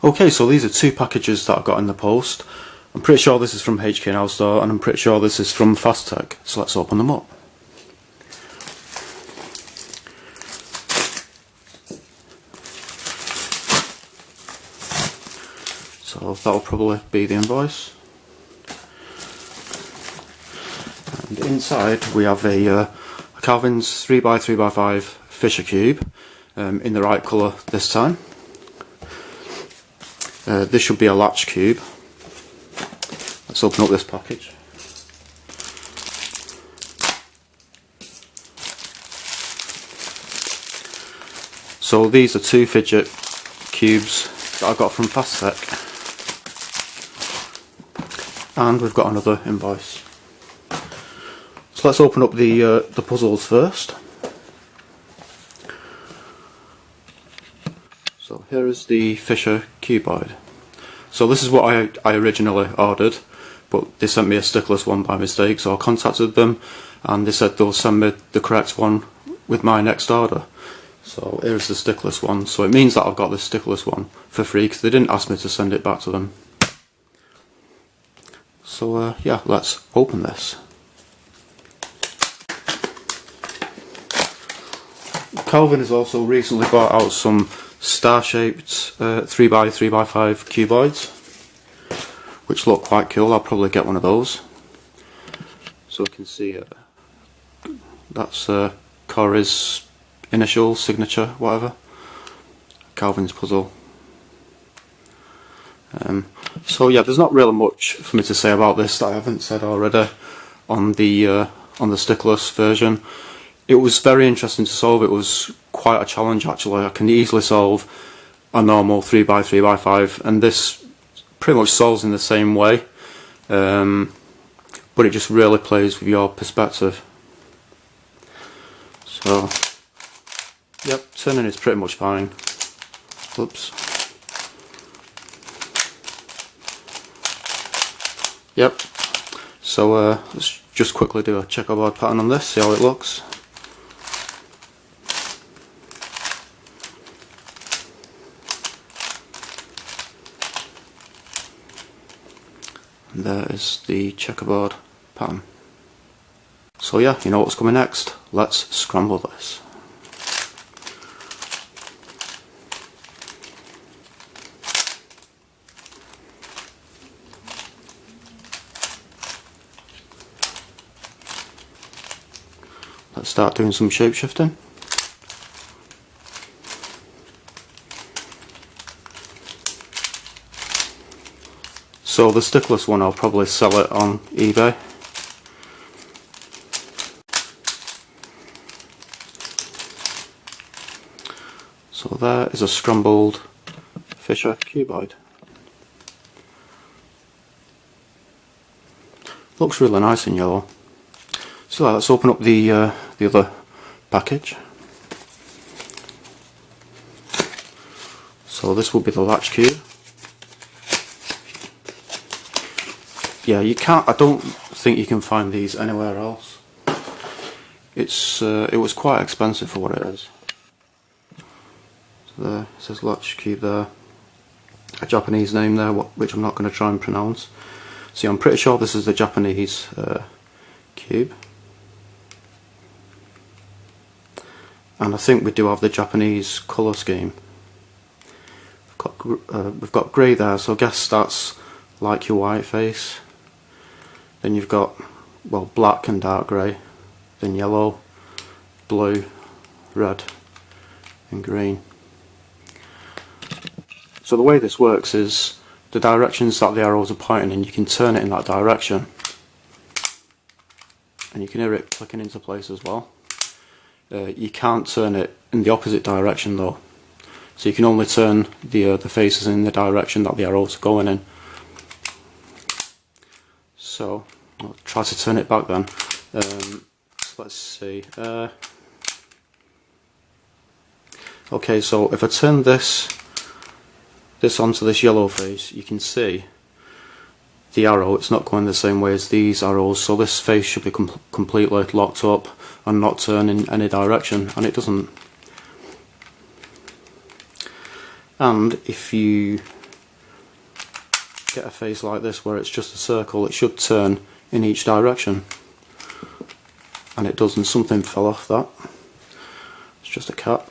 Okay, so these are two packages that I got in the post. I'm pretty sure this is from HKNowStore and I'm pretty sure this is from Fasttech, so let's open them up. So that'll probably be the invoice. And inside we have a Calvin's 3x3x5 Fisher Cube in the right colour this time. This should be a latch cube. Let's open up this package. So these are two fidget cubes that I got from Fasttech, and we've got another invoice. So let's open up the puzzles first. So here is the Fisher Cuboid. So this is what I originally ordered, but they sent me a stickless one by mistake, so I contacted them and they said they'll send me the correct one with my next order. So here's the stickless one, so it means that I've got the stickless one for free because they didn't ask me to send it back to them. So yeah, let's open this. Calvin has also recently bought out some star-shaped 3x3x5 cuboids, which look quite cool. I'll probably get one of those. So we can see that's Corey's initial, signature, whatever. Calvin's puzzle. So yeah, there's not really much for me to say about this that I haven't said already on the stickless version. It was very interesting to solve. It was quite a challenge actually. I can easily solve a normal 3x3x5, and this pretty much solves in the same way, but it just really plays with your perspective. So yep, turning is pretty much fine. Oops. Yep. So let's just quickly do a checkerboard pattern on this, see how it looks. And there is the checkerboard pattern. So yeah, you know what's coming next. Let's scramble this. Let's start doing some shapeshifting. So the stickless one, I'll probably sell it on eBay. So there is a scrambled Fisher Cuboid. Looks really nice in yellow. So let's open up the other package. So this will be the latch cube. Yeah, you can't. I don't think you can find these anywhere else. It was quite expensive for what it is. So there, it says latch cube there. A Japanese name there, which I'm not going to try and pronounce. See, I'm pretty sure this is the Japanese cube. And I think we do have the Japanese colour scheme. We've got grey there, so I guess that's like your white face. Then you've got, well, black and dark grey, then yellow, blue, red and green. So the way this works is the directions that the arrows are pointing in, you can turn it in that direction. And you can hear it clicking into place as well. You can't turn it in the opposite direction though. So you can only turn the faces in the direction that the arrows are going in. So I'll try to turn it back then. Let's see. Okay, so if I turn this onto this yellow face, you can see the arrow, it's not going the same way as these arrows, so this face should be completely locked up and not turn in any direction, and it doesn't. And if you get a face like this where it's just a circle, it should turn in each direction. And it does, and something fell off that. It's just a cap.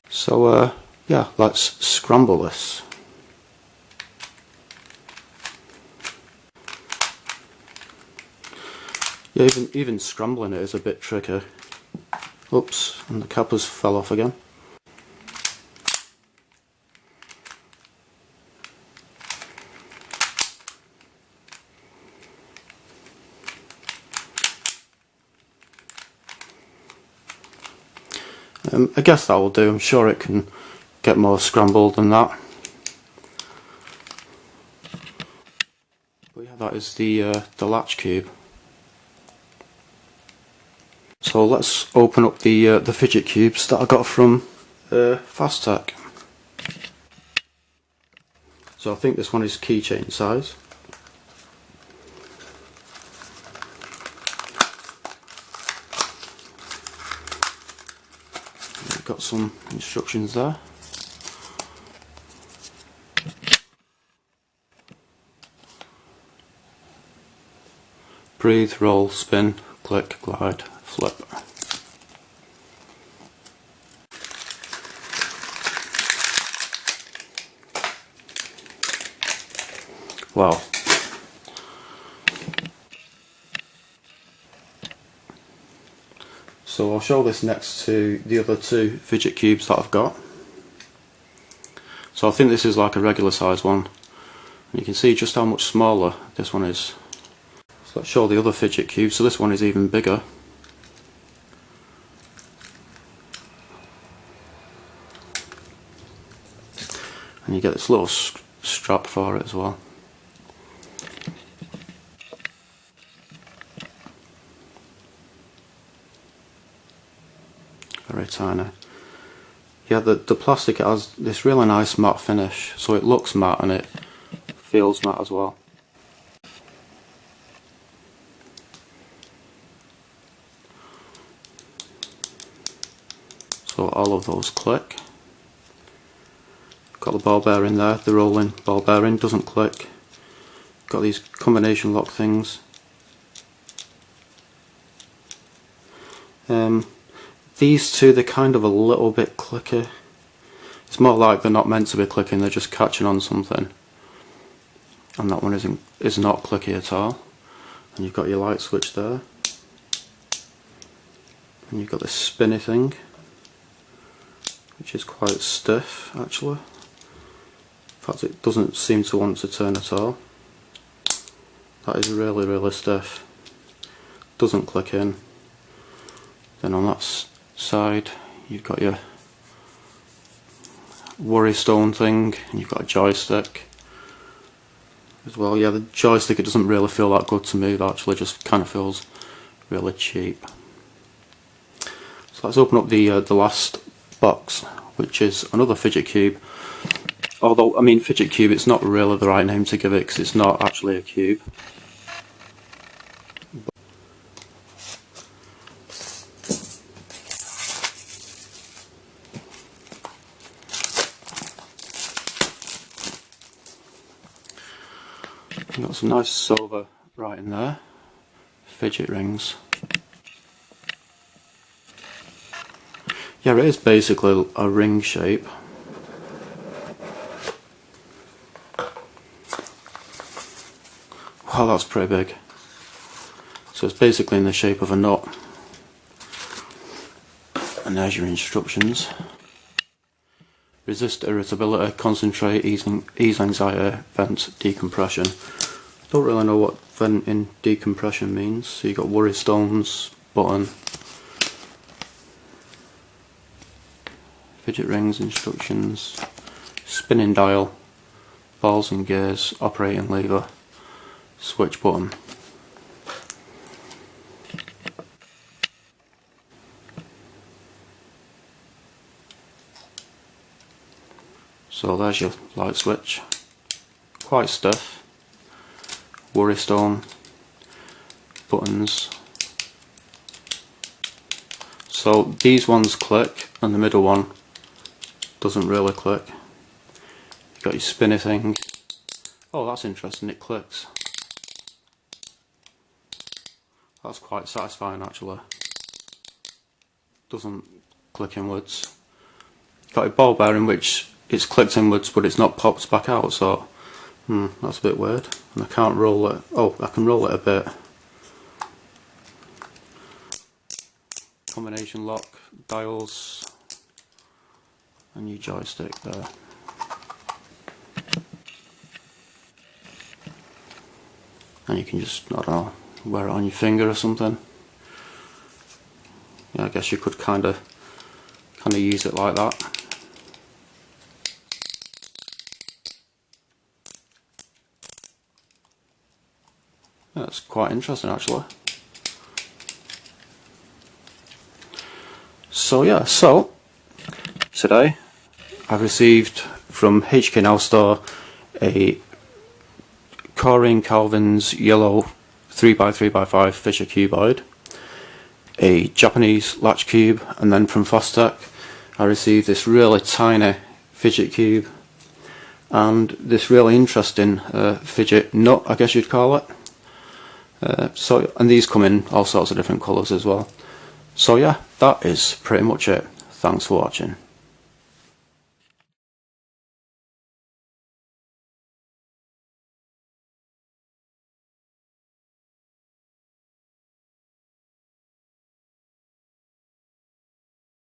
So yeah, let's scramble this. Yeah, even scrambling it is a bit tricky. Oops, and the cap has fell off again. I guess that will do. I'm sure it can get more scrambled than that. But yeah, that is the latch cube. So let's open up the fidget cubes that I got from Fasttech. So I think this one is keychain size. We've got some instructions there. Breathe, roll, spin, click, glide, flip. Wow. So I'll show this next to the other two fidget cubes that I've got. So I think this is like a regular size one. And you can see just how much smaller this one is. So let's show the other fidget cube. So this one is even bigger. And you get this little strap for it as well. Very tiny. Yeah, the plastic has this really nice matte finish, so it looks matte and it feels matte as well. So all of those click. Got the ball bearing there, the rolling ball bearing doesn't click. Got these combination lock things. These two, they're kind of a little bit clicky. It's more like they're not meant to be clicking, they're just catching on something. And that one is not clicky at all. And you've got your light switch there. And you've got this spinny thing, which is quite stiff actually. In fact, it doesn't seem to want to turn at all. That is really, really stiff. Doesn't click in. Then on that side you've got your worry stone thing, and you've got a joystick as well. Yeah, the joystick, it doesn't really feel that good to move actually, just kind of feels really cheap. So let's open up the last box, which is another fidget cube. Although, I mean, fidget cube, it's not really the right name to give it because it's not actually a cube. You've got some nice silver right in there, fidget rings. Yeah, it is basically a ring shape. Wow, that's pretty big. So it's basically in the shape of a nut. And there's your instructions. Resist irritability, concentrate, ease anxiety, vent decompression. Don't really know what vent in decompression means. So you've got worry stones, button, fidget rings, instructions, spinning dial, balls and gears, operating lever, switch button. So there's your light switch, quite stiff, worry stone, buttons. So these ones click and the middle one doesn't really click. got your spinny thing. Oh, that's interesting, it clicks. That's quite satisfying actually. Doesn't click inwards. Got a ball bearing which it's clicked inwards but it's not popped back out, so that's a bit weird. And I can't roll it. Oh, I can roll it a bit. Combination lock, dials, and your joystick there. And you can just, I don't know, wear it on your finger or something. Yeah, I guess you could kind of use it like that. That's quite interesting actually. So yeah, so today I've received from HKNowStore a Coring Calvin's yellow 3x3x5 Fisher Cuboid, a Japanese Latch Cube, and then from Fasttech I received this really tiny Fidget Cube and this really interesting Fidget Nut, I guess you'd call it. And these come in all sorts of different colours as well. So yeah, that is pretty much it. Thanks for watching.